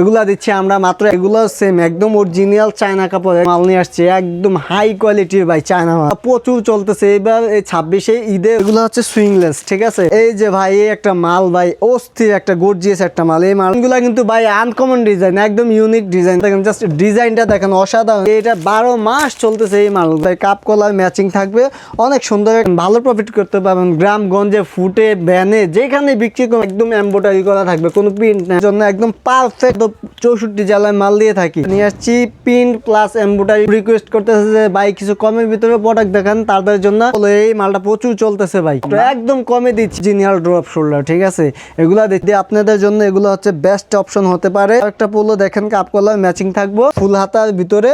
এগুলা দিচ্ছি আমরা মাত্র, এগুলো সেম একদম অরিজিনাল চায়না কাপড়ের মাল নিয়ে আসছে, একদম হাই কোয়ালিটির ভাই চায়না মাল প্রচুর চলতেছে এবার এই 26-এ ঈদে। এগুলো হচ্ছে সুইংলেস, ঠিক আছে। এই যে ভাই এই একটা মাল ভাই অস্থির একটা গর্জিয়াস একটা মাল। এই মালগুলা কিন্তু ভাই আনকমন ডিজাইন, একদম ইউনিক ডিজাইন। দেখেন জাস্ট ডিজাইনটা দেখেন অসাধারণ। এটা 12 মাস চলতেছে এই মাল ভাই। কাপ কলার ম্যাচিং থাকবে, অনেক সুন্দর, ভালো প্রফিট করতে পারবেন। গ্রামগঞ্জে ফুটে ভ্যানে যেখানে বিক্রি করুন একদম এমব্রয়ডারি করা থাকবে, কোনো প্রিন্ট নেই, জন্য একদম পারফেক্ট। 64 জেলায় মাল দিয়ে থাকি, নিয়ে আসছি প্রিন্ট প্লাস এমব্রয়ডারি। রিকোয়েস্ট করতেছে যে ভাই কিছু কমের ভিতরে প্রোডাক্ট দেখান, তাদের জন্য এই মালটা প্রচুর চলতেছে ভাই, তো একদম কমে দিচ্ছি। জিনিয়াল ড্রপ শোল্ডার, ঠিক আছে। এগুলা দেখতে আপনাদের জন্য এগুলো হচ্ছে বেস্ট অপশন হতে পারে। একটা পোলো দেখেন কাপ কলার ম্যাচিং থাকবো, ফুল হাতার ভিতরে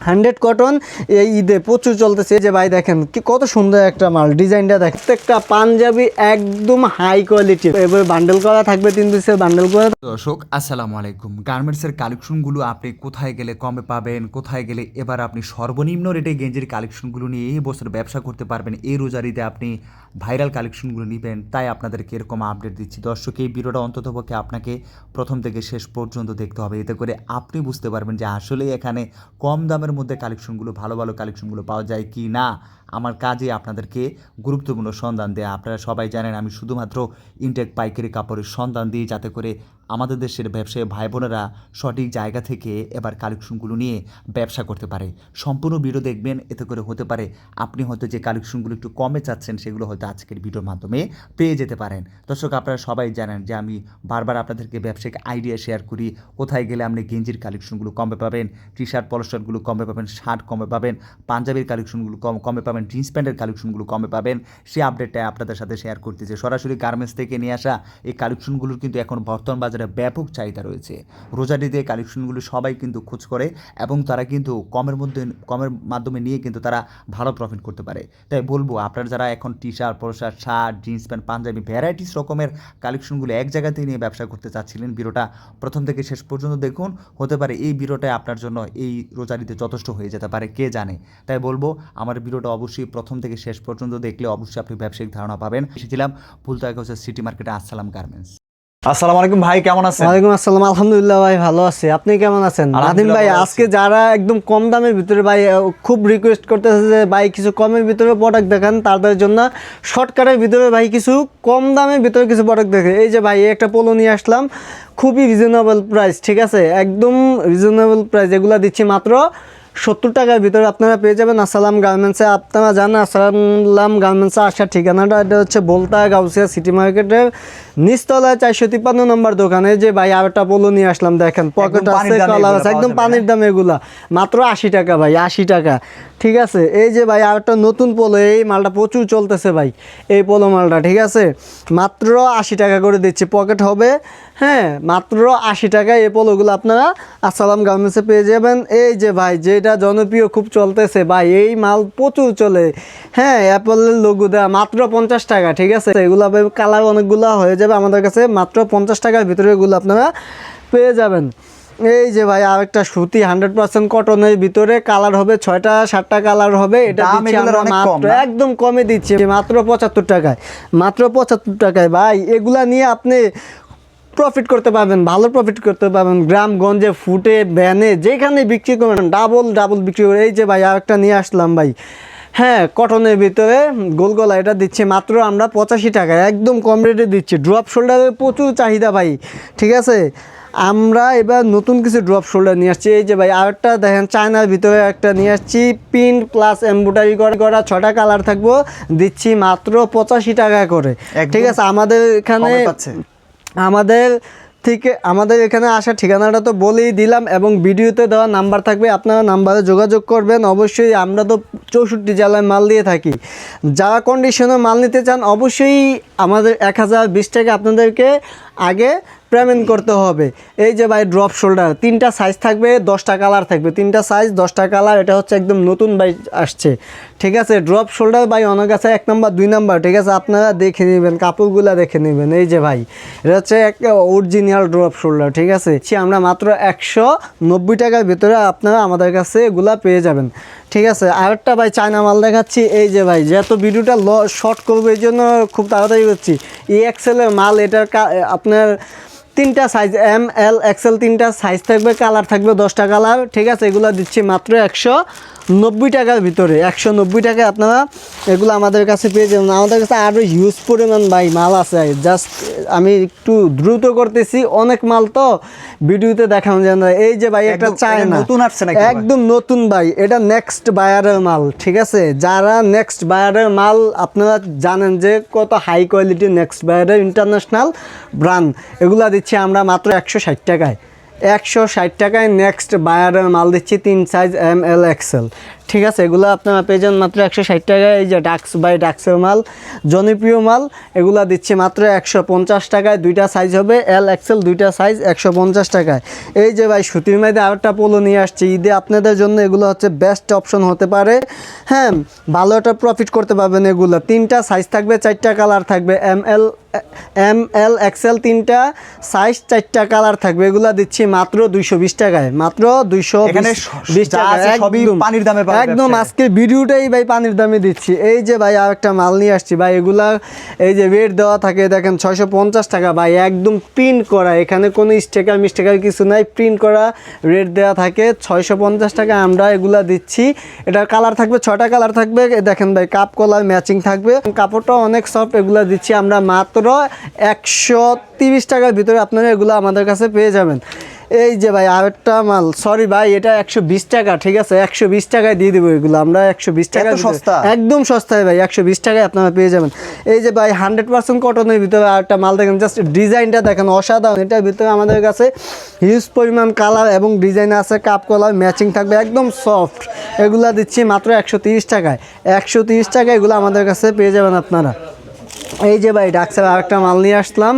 100 কটন। এই ঈদে প্রচুর চলতেছে। যে ভাই দেখেন কি কত সুন্দর একটা মাল, ডিজাইনটা দেখেন। প্রত্যেকটা পাঞ্জাবি একদম হাই কোয়ালিটি, এবার বান্ডেল করা থাকবে, 3 পিসের বান্ডেল করা। দর্শক আসসালামু আলাইকুম। গার্মেন্টসের কালেকশনগুলো আপনি কোথায় গেলে কমে পাবেন, কোথায় গেলে এবার আপনি সর্বনিম্ন রেটে গেঞ্জির কালেকশনগুলো নিয়ে এই বছর ব্যবসা করতে পারবেন, এই রোজারিতে আপনি ভাইরাল কালেকশনগুলো নেবেন, তাই আপনাদেরকে এরকম আপডেট দিচ্ছি। দর্শক এই ভিডিওটা অন্ততপক্ষে আপনাকে প্রথম থেকে শেষ পর্যন্ত দেখতে হবে, এতে করে আপনি বুঝতে পারবেন যে আসলে এখানে কম দামের মধ্যে কালেকশনগুলো, ভালো ভালো কালেকশনগুলো পাওয়া যায় কি না। আমার কাজে আপনাদেরকে গুরুত্বপূর্ণ সন্ধান দেয়া। আপনারা সবাই জানেন আমি শুধুমাত্র ইনটেক পাইকারি কাপড়ের সন্ধান দিই, যাতে করে আমাদের দেশের ব্যবসায়ী ভাই বোনেরা সঠিক জায়গা থেকে এবার কালেকশনগুলো নিয়ে ব্যবসা করতে পারে। সম্পূর্ণ ভিডিও দেখবেন, এতে করে হতে পারে আপনি হয়তো যে কালেকশনগুলো একটু কমে চাচ্ছেন সেগুলো হয়তো আজকের ভিডিওর মাধ্যমে পেয়ে যেতে পারেন। দর্শক আপনারা সবাই জানেন যে আমি বারবার আপনাদেরকে ব্যবসায়িক আইডিয়া শেয়ার করি, কোথায় গেলে আপনি গেঞ্জির কালেকশনগুলো কমে পাবেন, টি শার্ট পলো শার্টগুলো কমে পাবেন, শার্ট কমে পাবেন, পাঞ্জাবির কালেকশনগুলো কমে পাবেন, জিন্স প্যান্টের কালেকশনগুলো কমে পাবেন, সেই আপডেটটা আপনাদের সাথে শেয়ার করতেছে। সরাসরি গার্মেন্টস থেকে নিয়ে আসা এই কালেকশনগুলোর কিন্তু এখন বর্তমান বাজারে ব্যাপক চাহিদা রয়েছে। রোজারিতে কালেকশনগুলো সবাই কিন্তু খোঁজ করে এবং তারা কিন্তু কমের মাধ্যমে নিয়ে কিন্তু তারা ভালো প্রফিট করতে পারে। তাই বলবো আপনারা যারা এখন T shirt polo shirt, shirt, jeans pant, Punjabi varieties রকমের কালেকশনগুলো এক জায়গাতেই নিয়ে ব্যবসা করতে চাচ্ছিলেন, ভিডিওটা প্রথম থেকে শেষ পর্যন্ত দেখুন। হতে পারে এই ভিডিওটা আপনার জন্য এই রোজারিতে যথেষ্ট হয়ে যেতে পারে, কে জানে। তাই বলবো আমার ভিডিওটা অবশ্যই প্রথম থেকে শেষ পর্যন্ত দেখলে অবশ্যই আপনি ব্যবসায়িক ধারণা পাবেন। এসেছিলাম ফুলতায় সিটি মার্কেটে আসসালাম গার্মেন্টস। আসসালামু আলাইকুম ভাই, কেমন আছেন? ওয়ালাইকুম আসসালাম, আলহামদুলিল্লাহ ভাই ভালো আছি। আপনি কেমন আছেন? নাদিম ভাই আজকে যারা একদম কম দামের ভিতরে ভাই খুব রিকোয়েস্ট করতেছে যে ভাই কিছু কমের ভিতরে প্রোডাক্ট দেখান, তাদের জন্য শর্টকাটের ভিতরে ভাই কিছু কম দামের ভিতরে কিছু প্রোডাক্ট দেখে। এই যে ভাই একটা পোলো নিয়ে আসলাম, খুবই রিজনেবল প্রাইস, ঠিক আছে, একদম রিজনেবল প্রাইস। এগুলো দিচ্ছি মাত্র 70 টাকার ভিতরে আপনারা পেয়ে যাবেন আসসালাম গার্মেন্টসে। আপনারা জানেন আসসালাম গার্মেন্টসে আসার ঠিকানাটা এটা হচ্ছে বলতা গাউসিয়া সিটি মার্কেটের নিচতলায় 453 নম্বর দোকানে। যে ভাই আর একটা পোলো নিয়ে আসলাম, দেখেন পকেট আছে, কালার আছে, একদম পানির দাম। এগুলা মাত্র 80 টাকা ভাই, 80 টাকা, ঠিক আছে। এই যে ভাই আর একটা নতুন পোলো, এই মালটা প্রচুর চলতেছে ভাই, এই পোলো মালটা, ঠিক আছে, মাত্র 80 টাকা করে দিচ্ছি। পকেট হবে, হ্যাঁ, মাত্র 80 টাকা এই পোলোগুলো আপনারা আসসালাম গার্মেন্টসে পেয়ে যাবেন। এই যে ভাই যেটা জনপ্রিয় খুব চলতেছে ভাই, এই মাল প্রচুর চলে, হ্যাঁ, অ্যাপলের লোগো দেওয়া, মাত্র 50 টাকা, ঠিক আছে। এগুলো কালার অনেকগুলো হয়ে যাবে আমাদের কাছে, মাত্র 50 টাকার ভিতরে এগুলো আপনারা পেয়ে যাবেন। এই যে ভাই আরেকটা সুতি 100% কটনের ভিতরে কালার হবে 6টা 7টা কালার হবে। এটা দিচ্ছি আমরা মাত্র একদম কমে দিচ্ছি, মাত্র 75 টাকায়, মাত্র 75 টাকায় ভাই। এগুলা নিয়ে আপনি প্রফিট করতে পারবেন, ভালো প্রফিট করতে পারবেন। গ্রামগঞ্জে ফুটে ভ্যানে যেখানে বিক্রি করবেন ডাবল বিক্রি করে। এই যে ভাই আরেকটা নিয়ে আসলাম ভাই, হ্যাঁ, কটনের ভিতরে গোল গলা, এটা দিচ্ছি মাত্র আমরা 85 টাকায়, একদম কম রেটে দিচ্ছি। ড্রপ শোল্ডারের প্রচুর চাহিদা ভাই, ঠিক আছে। আমরা এবার নতুন কিছু ড্রপ শোল্ডার নিয়ে আসছি। এই যে ভাই আরেকটা দেখেন চায়নার ভিতরে একটা নিয়ে আসছি, প্রিন্ট প্লাস এমব্রয়ডারি করা 6টা কালার থাকবো, দিচ্ছি মাত্র 85 টাকা করে, ঠিক আছে। আমাদের এখানে আমাদের এখানে আসার ঠিকানাটা তো বলেই দিলাম এবং ভিডিওতে দেওয়া নাম্বার থাকবে, আপনারা নাম্বারে যোগাযোগ করবেন। অবশ্যই আমরা তো 64 জেলায় মাল দিয়ে থাকি, যারা কন্ডিশনে মাল নিতে চান অবশ্যই আমাদের 1020 টাকা আপনাদেরকে আগে পেমেন্ট করতে হবে। এই যে ভাই ড্রপ শোল্ডার 3টা সাইজ থাকবে, 10টা কালার থাকবে, 3টা সাইজ 10টা কালার, এটা হচ্ছে একদম নতুন ভাই আসছে, ঠিক আছে। ড্রপ শোল্ডার ভাই অনেক আছে, 1 নাম্বার 2 নাম্বার, ঠিক আছে, আপনারা দেখে নেবেন, কাপড়গুলো দেখে নেবেন। এই যে ভাই এটা হচ্ছে একটা অরিজিনাল ড্রপ শোল্ডার, ঠিক আছে। আমরা মাত্র 190 টাকার ভিতরে আপনারা আমাদের কাছে এগুলা পেয়ে যাবেন, ঠিক আছে। আরেকটা ভাই চায়না মাল দেখাচ্ছি। এই যে ভাই যেহেতু ভিডিওটা শর্ট করবো এই জন্য খুব তাড়াতাড়ি করছি, EXL এর মাল। এটার আপনার তিনটা সাইজ এম এল এক্সেল তিনটা সাইজ থাকবে, কালার থাকবে 10টা কালার, ঠিক আছে। এগুলো দিচ্ছি মাত্র 190 টাকার ভিতরে। 190 টাকায় আপনারা এগুলো আমাদের কাছে পেয়ে যাবেন। আমাদের কাছে আরও হিউজ পরিমাণ ভাই মাল আছে, জাস্ট আমি একটু দ্রুত করতেছি, অনেক মাল তো ভিডিওতে দেখানো যায় না। এই যে ভাই একটা চায়না নতুন আসছে নাকি? একদম নতুন ভাই, এটা নেক্সট বায়ারের মাল, ঠিক আছে। যারা নেক্সট বায়ারের মাল আপনারা জানেন যে কত হাই কোয়ালিটি নেক্সট বায়ারের ইন্টারন্যাশনাল ব্র্যান্ড, এগুলা দিচ্ছি আমরা মাত্র 160 টাকায়। 160 টাকায় নেক্সট বায়ারের মাল দিচ্ছি 3 সাইজ এম এল এক্সেল, ঠিক আছে। এগুলো আপনারা পেয়ে যান মাত্র 160 টাকায়। এই যে ডাক্স বাই ডাক্সের মাল, জনপ্রিয় মাল, এগুলা দিচ্ছি মাত্র 150 টাকায়। 2টা সাইজ হবে, এল এক্সেল 2টা সাইজ 150 টাকায়। এই যে ভাই সুতির মধ্যে আরেকটা পোলো নিয়ে আসছি ঈদে আপনাদের জন্য, এগুলো হচ্ছে বেস্ট অপশন হতে পারে। হ্যাঁ, ভালো একটা প্রফিট করতে পারবেন। এগুলো 3টা সাইজ থাকবে, 4টা কালার থাকবে, এম এল এক্সেল 3টা সাইজ 4টা কালার থাকবে। এগুলা দিচ্ছি মাত্র 220 টাকায়, মাত্র 220 টাকা, পানির দামে পাবেন একদম। আজকে ভিডিওটাই ভাই পানির দামে দিচ্ছি। এই যে ভাই আর একটা মাল নিয়ে আসছি ভাই, এগুলা এই যে রেট দেওয়া থাকে দেখেন 650 টাকা ভাই, একদম প্রিন্ট করা, এখানে কোনো স্টিকার মিস্টিকার কিছু নাই, প্রিন্ট করা রেট দেওয়া থাকে 650 টাকা। আমরা এগুলা দিচ্ছি, এটার কালার থাকবে 6টা কালার থাকবে, দেখেন ভাই কাপ কলার ম্যাচিং থাকবে, কাপড়টা অনেক সফট। এগুলা দিচ্ছি আমরা মাত্র 130 টাকার ভিতরে আপনারা এগুলো আমাদের কাছে পেয়ে যাবেন। এই যে ভাই আরেকটা মাল, সরি ভাই এটা 120 টাকা, ঠিক আছে। 120 টাকায় দিয়ে দেবো এগুলো আমরা, 120 টাকা সস্তা, একদম সস্তায় ভাই, 120 টাকায় আপনারা পেয়ে যাবেন। এই যে ভাই 100% কটনের ভিতরে আরেকটা মাল দেখেন, জাস্ট ডিজাইনটা দেখেন অসাধারণ। এটার ভিতরে আমাদের কাছে হিউজ পরিমাণ কালার এবং ডিজাইন আছে, কাপ কলার ম্যাচিং থাকবে, একদম সফট। এগুলা দিচ্ছি মাত্র 130 টাকায়। 130 টাকায় এগুলো আমাদের কাছে পেয়ে যাবেন আপনারা। এই যে ভাই ডাক্সের আরেকটা মাল নিয়ে আসলাম,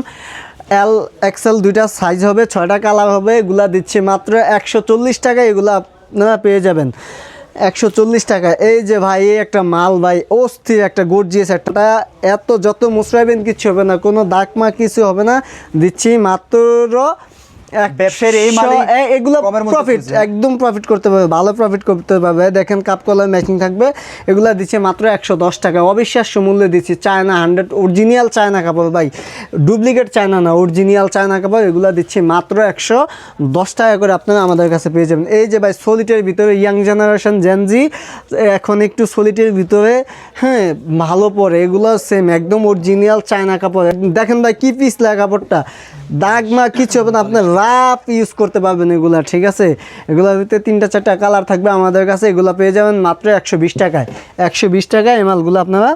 এল এক্সেল 2টা সাইজ হবে, 6টা কালার হবে, এগুলা দিচ্ছি মাত্র 140 টাকায়। এগুলো আপনারা পেয়ে যাবেন 140 টাকা। এই যে ভাই এই একটা মাল ভাই, অস্থির একটা গর্জিয়াস একটা, এত যত মুসরাইবেন কিছু হবে না, কোনো দাগ মার্ক কিছু হবে না, দিচ্ছি মাত্র ব্যবসায়ীর এই মাল এগুলো প্রফিট, একদম প্রফিট করতে পারবে, ভালো প্রফিট করতে পারবে। দেখেন কাপ কলার ম্যাচিং থাকবে, এগুলো দিচ্ছে মাত্র 110 টাকা, অবিশ্বাস্য মূল্যে দিচ্ছি। চায়না 100 অরিজিনাল চায়না কাপড় ভাই, ডুপ্লিকেট চায়না না, অরিজিনাল চায়না কাপড়। এগুলো দিচ্ছি মাত্র 110 টাকা করে আপনারা আমাদের কাছে পেয়ে যাবেন। এই যে ভাই সলিটের ভিতরে ইয়াং জেনারেশন জেনজি এখন একটু সলিটের ভিতরে হ্যাঁ ভালো পরে, এগুলো সেম একদম অরিজিনাল চায়না কাপড়। দেখেন ভাই কি পিছলা কাপড়টা, দাগ মা কিছু হবে না, আপনার রাফ ইউজ করতে পারবেন এগুলা, ঠিক আছে। এগুলোর ভিতরে 3টা 4টা কালার থাকবে আমাদের কাছে, এগুলো পেয়ে যাবেন মাত্র 120 টাকায়। 120 টাকায় এই মালগুলো আপনারা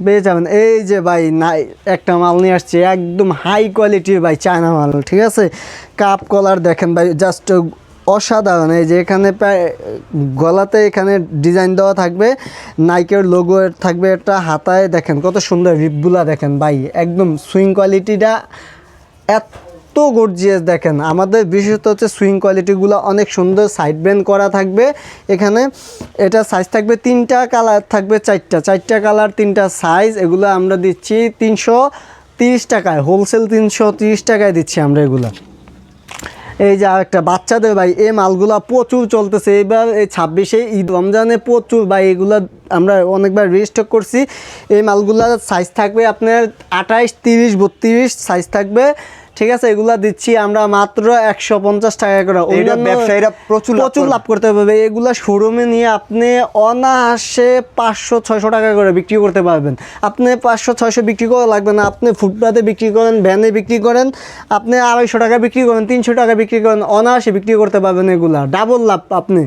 পেয়ে যাবেন। এই যে ভাই নাই একটা মাল নিয়ে আসছে, একদম হাই কোয়ালিটির ভাই চায়না মাল, ঠিক আছে। কাপ কলার দেখেন ভাই জাস্ট অসাধারণ। এই যে এখানে প্রায় গলাতে এখানে ডিজাইন দেওয়া থাকবে, নাইকের লোগো থাকবে, একটা হাতায় দেখেন কত সুন্দর রিপগুলা দেখেন ভাই, একদম সুইং কোয়ালিটিটা এত গর্জিয়াস। দেখেন আমাদের বিশেষত হচ্ছে সুইং কোয়ালিটিগুলো অনেক সুন্দর, সাইড ব্যান্ড করা থাকবে এখানে। এটা সাইজ থাকবে 3টা কালার থাকবে, 4টা কালার 3টা সাইজ। এগুলো আমরা দিচ্ছি 330 টাকায়, হোলসেল 330 টাকায় দিচ্ছি আমরা এগুলো। এই যে আরেকটা বাচ্চাদের ভাই এই মালগুলা প্রচুর চলতেছে এবার, এই 26-এ ঈদ রমজানে প্রচুর ভাই, এগুলো আমরা অনেকবার রিস্টক করছি। এই মালগুলা সাইজ থাকবে আপনার 28, 30, 32 সাইজ থাকবে, ঠিক আছে। এগুলা দিচ্ছি আমরা মাত্র 150 টাকা করে। ব্যবসায়ীরা প্রচুর লাভ করতে পারবে। এগুলা শোরুমে নিয়ে আপনি অনায়াসে 500-600 টাকা করে বিক্রি করতে পারবেন। আপনি 500-600 বিক্রি করা লাগবে না, আপনি ফুটপাতে বিক্রি করেন, ভ্যানে বিক্রি করেন, আপনি 250 টাকা বিক্রি করেন, 300 টাকা বিক্রি করেন, অনায়াসে বিক্রি করতে পারবেন। এগুলা ডাবল লাভ, আপনি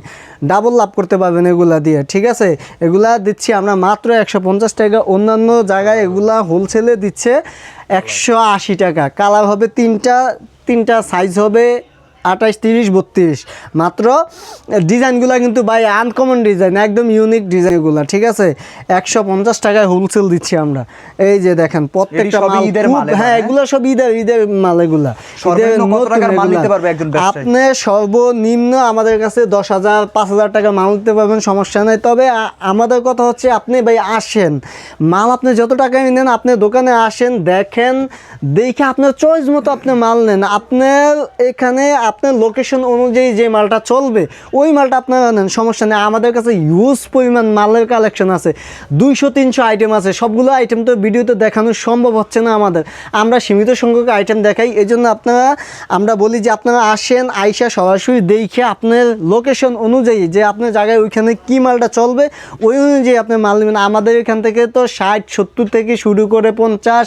ডাবল লাভ করতে পারবেন এগুলা দিয়ে, ঠিক আছে। এগুলা দিচ্ছি আমরা মাত্র 150 টাকা। অন্যান্য জায়গায় এগুলা হোলসেলে দিচ্ছে 180 টাকা। কালার হবে 3টা সাইজ হবে 28, 30, 32 মাত্র। ডিজাইনগুলো কিন্তু ভাই আনকমন ডিজাইন, একদম ইউনিক ডিজাইনগুলো, ঠিক আছে। 150 টাকায় হোলসেল দিচ্ছি আমরা। এই যে দেখেন প্রত্যেকটা মাল, হ্যাঁ এগুলো সব ঈদের মাল, এগুলা আপনি সর্বনিম্ন আমাদের কাছে 10,000, 5,000 টাকা মাল নিতে পারবেন, সমস্যা নেই। তবে আমাদের কথা হচ্ছে আপনি ভাই আসেন, মাল আপনি যত টাকায় নেন, আপনি দোকানে আসেন, দেখেন, দেখে আপনার চয়েস মতো আপনি মাল নেন। আপনার এখানে আপনার লোকেশন অনুযায়ী যে মালটা চলবে ওই মালটা আপনারা নেন, সমস্যা নেই। আমাদের কাছে হিউজ পরিমাণ মালের কালেকশন আছে, 200-300 আইটেম আছে। সবগুলো আইটেম তো ভিডিওতে দেখানো সম্ভব হচ্ছে না আমাদের, আমরা সীমিত সংখ্যক আইটেম দেখাই। এই জন্য আমরা বলি যে আপনারা আসেন, আইসা সরাসরি দেখে আপনার লোকেশন অনুযায়ী যে আপনার জায়গায় ওইখানে কী মালটা চলবে ওই অনুযায়ী আপনি মাল নেবেন। আমাদের এখান থেকে তো 60-70 থেকে শুরু করে 50,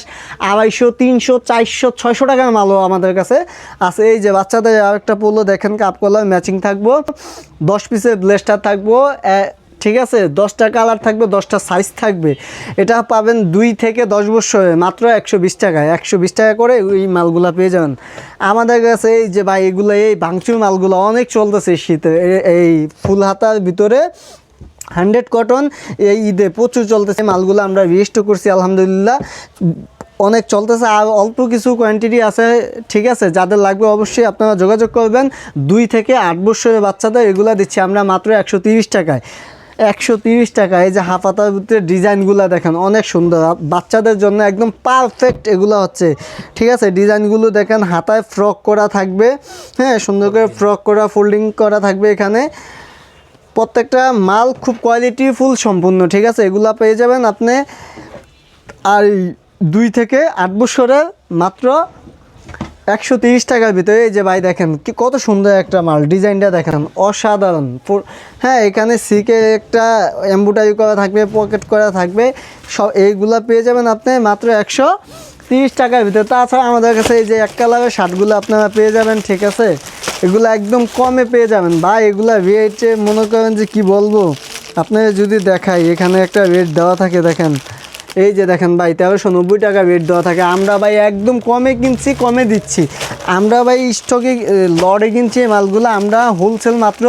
250, 300, 400, 600 টাকার মালও আমাদের কাছে আছে। এই যে বাচ্চাদের আরেকটা পোলো দেখেন, কাপ কলার ম্যাচিং থাকবো, 10 পিসের ব্লেস্টার থাকবো, ঠিক আছে, 10টা কালার থাকবে, 10টা সাইজ থাকবে। এটা পাবেন 2 থেকে 10 বছরে মাত্র 120 টাকায়। 120 টাকা করে ওই মালগুলো পেয়ে যাবেন আমাদের কাছে। এই যে ভাই এগুলো এই ভাঙচুর মালগুলো অনেক চলতেছে শীতে, এই ফুল হাতার ভিতরে 100 কটন, এই ঈদে প্রচুর চলতেছে মালগুলো। আমরা রিস্টক করছি আলহামদুলিল্লাহ, অনেক চলতেছে, আর অল্প কিছু কোয়ান্টিটি আছে, ঠিক আছে। যাদের লাগবে অবশ্যই আপনারা যোগাযোগ করবেন। 2 থেকে 8 বছরের বাচ্চাদের এগুলো দিচ্ছি আমরা মাত্র 130 টাকায়। 130 টাকা। এই যে হাফাতার ভিতরে ডিজাইনগুলো দেখেন অনেক সুন্দর, বাচ্চাদের জন্য একদম পারফেক্ট এগুলো হচ্ছে, ঠিক আছে। ডিজাইনগুলো দেখেন, হাতায় ফ্রক করা থাকবে, হ্যাঁ, সুন্দর করে ফ্রক করা, ফোল্ডিং করা থাকবে এখানে। প্রত্যেকটা মাল খুব কোয়ালিটিফুল সম্পূর্ণ, ঠিক আছে। এগুলো পেয়ে যাবেন আপনি আর 2 থেকে 8 বছরের মাত্র 130 টাকার ভিতরে। এই যে ভাই দেখেন কি কত সুন্দর একটা মাল, ডিজাইনটা দেখেন অসাধারণ। হ্যাঁ, এখানে সিকে একটা এমব্রয়ডারি করা থাকবে, পকেট করা থাকবে, সব এইগুলা পেয়ে যাবেন আপনি মাত্র 130 টাকার ভিতরে। তাছাড়া আমাদের কাছে এই যে এক কালারের শার্টগুলো আপনারা পেয়ে যাবেন, ঠিক আছে। এগুলো একদম কমে পেয়ে যাবেন ভাই। এগুলা রেটে মনে করেন যে কি বলবো আপনারা, যদি দেখাই এখানে একটা রেট দেওয়া থাকে, দেখেন এই যে দেখেন ভাই 1390 টাকা রেট দেওয়া থাকে। আমরা ভাই একদম কমে কিনছি, কমে দিচ্ছি। আমরা ভাই স্টকে লড়ে কিনছি এই মালগুলো, আমরা হোলসেল মাত্র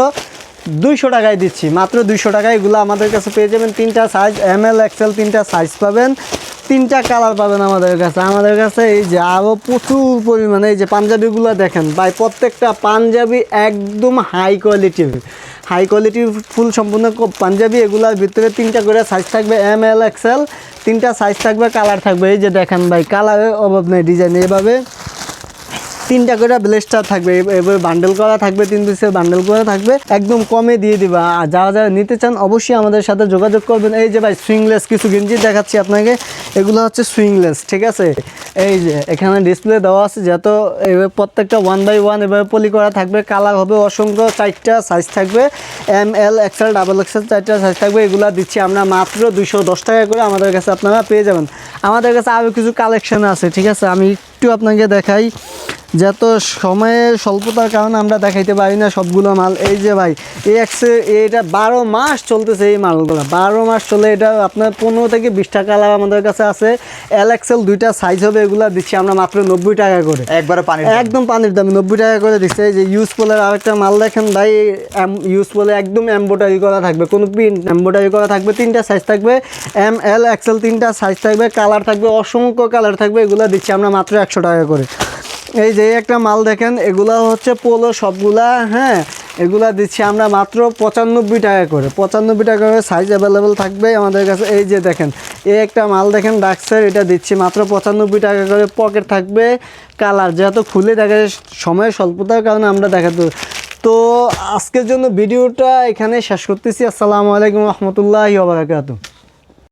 200 টাকায় দিচ্ছি, মাত্র 200 টাকায়। এগুলো আমাদের কাছে পেয়ে যাবেন 3টা সাইজ, ML XL 3টা সাইজ পাবেন, 3টা কালার পাবেন আমাদের কাছে। আমাদের কাছে এই যে আরও প্রচুর পরিমাণে এই যে পাঞ্জাবিগুলো দেখেন ভাই, প্রত্যেকটা পাঞ্জাবি একদম হাই কোয়ালিটির, হাই কোয়ালিটির ফুল সম্পূর্ণ পাঞ্জাবি। এগুলোর ভিতরে 3টা করে সাইজ থাকবে, ML XL 3টা সাইজ থাকবে, কালার থাকবে। এই যে দেখেন ভাই, কালারের অভাব নেই, ডিজাইন এভাবে 3টা করে ব্লেস্টার থাকবে, এভাবে বান্ডেল করা থাকবে, 3 পিসের বান্ডেল করা থাকবে, একদম কমে দিয়ে দিবা। আর যারা নিতে চান অবশ্যই আমাদের সাথে যোগাযোগ করবেন। এই যে ভাই সুইংলেস কিছু গেঞ্জি দেখাচ্ছি আপনাকে, এগুলো হচ্ছে সুইংলেস, ঠিক আছে। এই যে এখানে ডিসপ্লে দেওয়া আছে, যত এভাবে প্রত্যেকটা 1 বাই 1 এভাবে পলি করা থাকবে, কালার হবে অসংখ্য, 4টা সাইজ থাকবে, ML XL XXL 4টা সাইজ থাকবে। এগুলো দিচ্ছি আমরা মাত্র 210 টাকা করে আমাদের কাছে আপনারা পেয়ে যাবেন। আমাদের কাছে আরও কিছু কালেকশন আছে, ঠিক আছে। আমি একটু আপনাকে দেখাই, যত সময়ের স্বল্পতার কারণে আমরা দেখাইতে পারি না সবগুলো মাল। এই যে ভাই এটা 12 মাস চলতেছে, এই মালগুলো 12 মাস চলে। এটা আপনার 15 থেকে 20টা কালার আমাদের কাছে আছে, LXL 2টা সাইজ হবে। এগুলো দিচ্ছি আমরা মাত্র 90 টাকা করে, একদম পানির দামে 90 টাকা করে দিচ্ছে। এই যে ইউজফুলের আরেকটা মাল দেখেন ভাই, ইউজফুলে একদম এমব্রয়ডারি করা থাকবে, কোনো প্রিন্ট এমব্রয়ডারি করা থাকবে, 3টা সাইজ থাকবে, ML XL 3টা সাইজ থাকবে, কালার থাকবে অসংখ্য কালার থাকবে। এগুলো দিচ্ছি আমরা মাত্র 100 টাকা করে। এই যে একটা মাল দেখেন, এগুলা হচ্ছে পোলো সবগুলা, হ্যাঁ, এগুলা দিচ্ছি আমরা মাত্র 95 টাকা করে, 95 টাকা করে সাইজ অ্যাভেলেবেল থাকবে আমাদের কাছে। এই যে দেখেন এই একটা মাল দেখেন ডাক্সার, এটা দিচ্ছি মাত্র 95 টাকা করে, পকেট থাকবে, কালার যেহেতু খুলে দেখে সময়ের স্বল্পতার কারণে আমরা দেখাতে। তো আজকের জন্য ভিডিওটা এখানে শেষ করতেছি। আসসালামু আলাইকুম রহমতুল্লাহি ওয়া বারাকাতুহু।